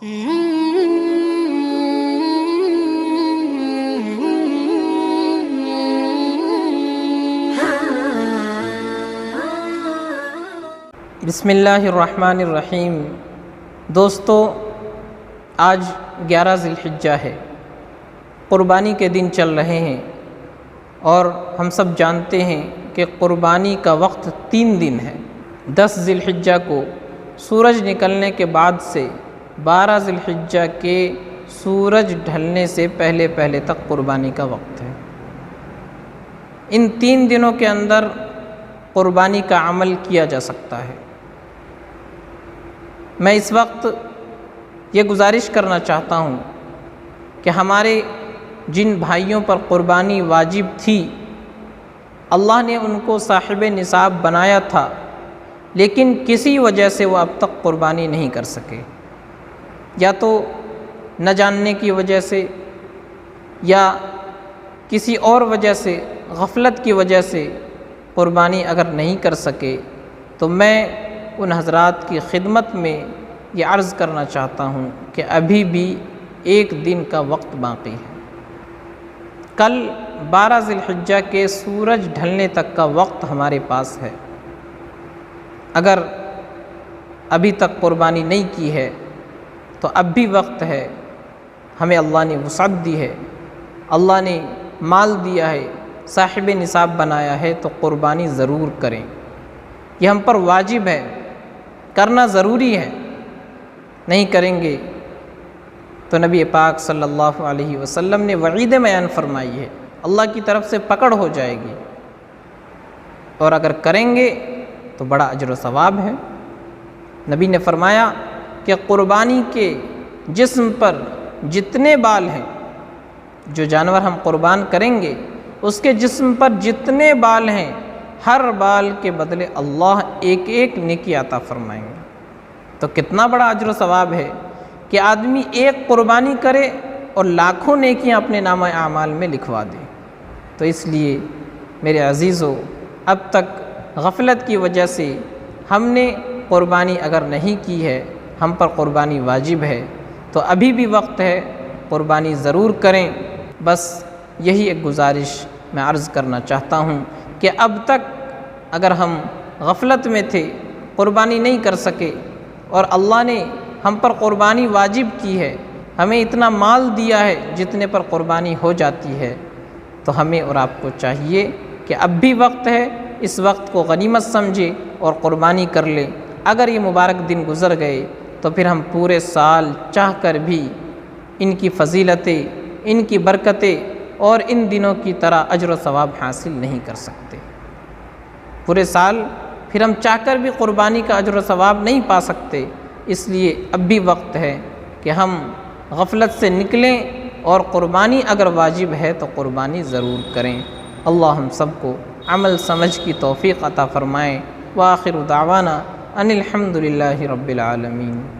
بسم اللہ الرحمن الرحیم۔ دوستو، آج 11 ذی الحجہ ہے، قربانی کے دن چل رہے ہیں، اور ہم سب جانتے ہیں کہ قربانی کا وقت 3 دن ہے۔ 10 ذی الحجہ کو سورج نکلنے کے بعد سے 12 ذی الحجہ کے سورج ڈھلنے سے پہلے تک قربانی کا وقت ہے۔ ان 3 دنوں کے اندر قربانی کا عمل کیا جا سکتا ہے۔ میں اس وقت یہ گزارش کرنا چاہتا ہوں کہ ہمارے جن بھائیوں پر قربانی واجب تھی، اللہ نے ان کو صاحب نصاب بنایا تھا، لیکن کسی وجہ سے وہ اب تک قربانی نہیں کر سکے، یا تو نہ جاننے کی وجہ سے، یا کسی اور وجہ سے، غفلت کی وجہ سے قربانی اگر نہیں کر سکے، تو میں ان حضرات کی خدمت میں یہ عرض کرنا چاہتا ہوں کہ ابھی بھی 1 دن کا وقت باقی ہے۔ کل 12 ذی الحجہ کے سورج ڈھلنے تک کا وقت ہمارے پاس ہے۔ اگر ابھی تک قربانی نہیں کی ہے تو اب بھی وقت ہے۔ ہمیں اللہ نے وسعت دی ہے، اللہ نے مال دیا ہے، صاحب نصاب بنایا ہے، تو قربانی ضرور کریں۔ یہ ہم پر واجب ہے، کرنا ضروری ہے۔ نہیں کریں گے تو نبی پاک صلی اللہ علیہ وسلم نے وعید بیان فرمائی ہے، اللہ کی طرف سے پکڑ ہو جائے گی، اور اگر کریں گے تو بڑا اجر و ثواب ہے۔ نبی نے فرمایا کہ قربانی کے جسم پر جتنے بال ہیں، جو جانور ہم قربان کریں گے اس کے جسم پر جتنے بال ہیں، ہر بال کے بدلے اللہ ایک نیکی عطا فرمائیں گے۔ تو کتنا بڑا اجر و ثواب ہے کہ آدمی ایک قربانی کرے اور لاکھوں نیکیاں اپنے نامہ اعمال میں لکھوا دے۔ تو اس لیے میرے عزیزو، اب تک غفلت کی وجہ سے ہم نے قربانی اگر نہیں کی ہے، ہم پر قربانی واجب ہے، تو ابھی بھی وقت ہے، قربانی ضرور کریں۔ بس یہی ایک گزارش میں عرض کرنا چاہتا ہوں کہ اب تک اگر ہم غفلت میں تھے، قربانی نہیں کر سکے، اور اللہ نے ہم پر قربانی واجب کی ہے، ہمیں اتنا مال دیا ہے جتنے پر قربانی ہو جاتی ہے، تو ہمیں اور آپ کو چاہیے کہ اب بھی وقت ہے، اس وقت کو غنیمت سمجھے اور قربانی کر لے۔ اگر یہ مبارک دن گزر گئے تو پھر ہم پورے سال چاہ کر بھی ان کی فضیلتیں، ان کی برکتیں اور ان دنوں کی طرح اجر و ثواب حاصل نہیں کر سکتے۔ پورے سال پھر ہم چاہ کر بھی قربانی کا اجر و ثواب نہیں پا سکتے۔ اس لیے اب بھی وقت ہے کہ ہم غفلت سے نکلیں، اور قربانی اگر واجب ہے تو قربانی ضرور کریں۔ اللہ ہم سب کو عمل سمجھ کی توفیق عطا فرمائے۔ وآخر دعوانا ان الحمد للہ رب العالمین۔